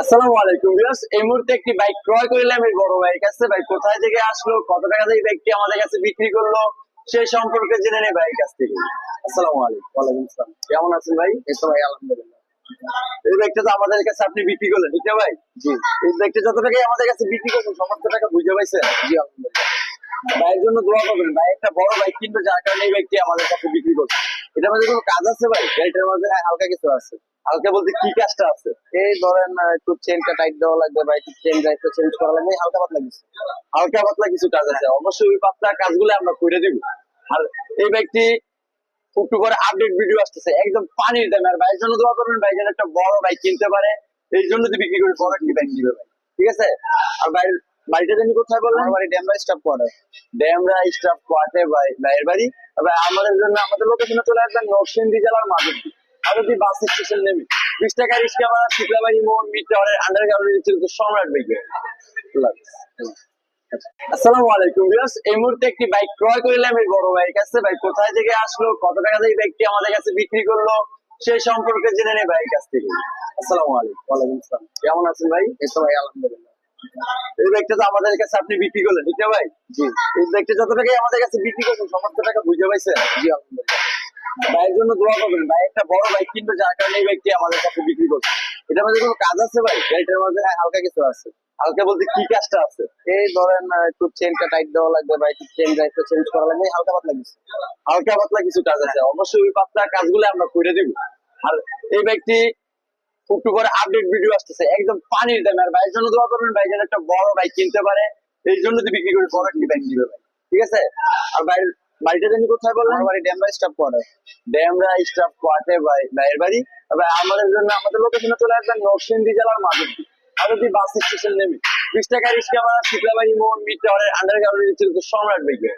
আসসালামু আলাইকুম ভিউয়ার্স, এই মুহূর্তে একটি বাইক ক্রয় করলাম এই বড় ভাইয়ের কাছে। ভাই কোথায় থেকে আসলো, কত টাকা দিয়ে বাইকটি আমাদের কাছে বিক্রি করলো, সেই সম্পর্কে জেনে নেই ভাইয়ের কাছ থেকে। আসসালামু আলাইকুম। ওয়ালাইকুম আসসালাম। কেমন আছেন ভাই? এই তো ভাই আলহামদুলিল্লাহ। এই বাইকটা তো আমাদের কাছে আপনি বিক্রি করলেন, ঠিক না ভাই? জি এই বাইকটা যত টাকায় আমাদের কাছে বিক্রি করছেন সমস্ত টাকা বুঝে পাইছেন? জি আলহামদুলিল্লাহ। ভাইয়ের জন্য দোয়া করবেন। ভাই একটা বড় বাইক কিনবে, যার কারণে এই বাইকটি আমাদের কাছে বিক্রি করছে। এটার মধ্যে কোনো কাজ আছে ভাই? গাড়িটার মধ্যে হালকা কিছু আছে। হালকা বলতে কি কাজটা আছে? এই ধরেন একটু চেনটা টাইট দেওয়া লাগবে বা একটু চেনটা একটু চেঞ্জ করা লাগবে, এই হালকা পাতলা কিছু। হালকা পাতলা কিছু কাজ আছে, অবশ্যই ওই পাতলা কাজগুলো আমরা করে দিব। আর এই ব্যক্তি একটু করে আপডেট ভিডিও আসতেছে একদম পানির দামে। আর ভাইয়ের জন্য দোয়া করবেন, ভাই যেন একটা বড় বাইক কিনতে পারে, এই জন্য তো বিক্রি করে বড় একটি বাইক দিবে ভাই, ঠিক আছে? আর ভাইয়ের বাড়িটা জানি কোথায় বললেন? আমার বাড়ি Demra staff quarter. Demra staff quarter ভাইয়ের বাড়ি। ভাই আমাদের জন্য আমাদের লোকেশনে চলে আসবেন নরসিংদী জেলার মাধবদী। মাধবদী বাস স্টেশন নেমে 20 টাকা রিক্সা ভাড়া, শিকলাবাড়ি মোড় মিড টাওয়ারের আন্ডারগ্রাউন্ডে ছিল তো সম্রাট বাইকে। আসসালামু আলাইকুম ভিউয়ার্স, এই মুহূর্তে একটি বাইক ক্রয় করলাম এই বড় ভাইয়ের কাছে। ভাই কোথায় থেকে আসলো, কত টাকা দিয়ে বাইকটি আমাদের কাছে বিক্রি করলো, সেই সম্পর্কে জেনে নেই ভাইয়ের কাছ থেকে। আসসালামু আলাইকুম। ওয়ালাইকুম আসসালাম। কেমন আছেন ভাই? এই তো ভাই আলহামদুলিল্লাহ। এই বাইকটা তো আমাদের কাছে আপনি বিক্রি করলেন, ঠিক না ভাই? জি এই বাইকটা যত টাকায় আমাদের কাছে বিক্রি করছেন সমস্ত টাকা বুঝে পাইছেন? জি আলহামদুলিল্লাহ। ভাইয়ের জন্য দোয়া করবেন। ভাই একটা বড় বাইক কিনবে, যার কারণে এই বাইকটি আমাদের কাছে বিক্রি করছে। এটার মধ্যে কোনো কাজ আছে ভাই? গাড়িটার মধ্যে হালকা কিছু আছে। হালকা বলতে কি কাজটা আছে? এই ধরেন একটু চেনটা টাইট দেওয়া লাগবে বা একটু চেনটা একটু চেঞ্জ করা লাগবে, এই হালকা পাতলা কিছু। হালকা পাতলা কিছু কাজ আছে, অবশ্যই ওই পাতলা কাজগুলো আমরা করে দিব। আর এই ব্যক্তি একটু করে আপডেট ভিডিও আসতেছে একদম পানির দামে। আর ভাইয়ের জন্য দোয়া করবেন, ভাই যেন একটা বড় বাইক কিনতে পারে, এই জন্য তো বিক্রি করে বড় একটি বাইক দিবে ভাই, ঠিক আছে? আর ভাইয়ের বাড়িটা জানি কোথায় বললেন? আমার বাড়ি Demra staff quarter. Demra staff quarter ভাইয়ের বাড়ি। ভাই আমাদের জন্য আমাদের লোকেশনে চলে আসবেন নরসিংদী জেলার মাধবদী। মাধবদী বাস স্টেশন নেমে 20 টাকা রিক্সা ভাড়া, শিকলাবাড়ি মোড় মিড টাওয়ারের আন্ডারগ্রাউন্ডে ছিল তো সম্রাট বাইকে।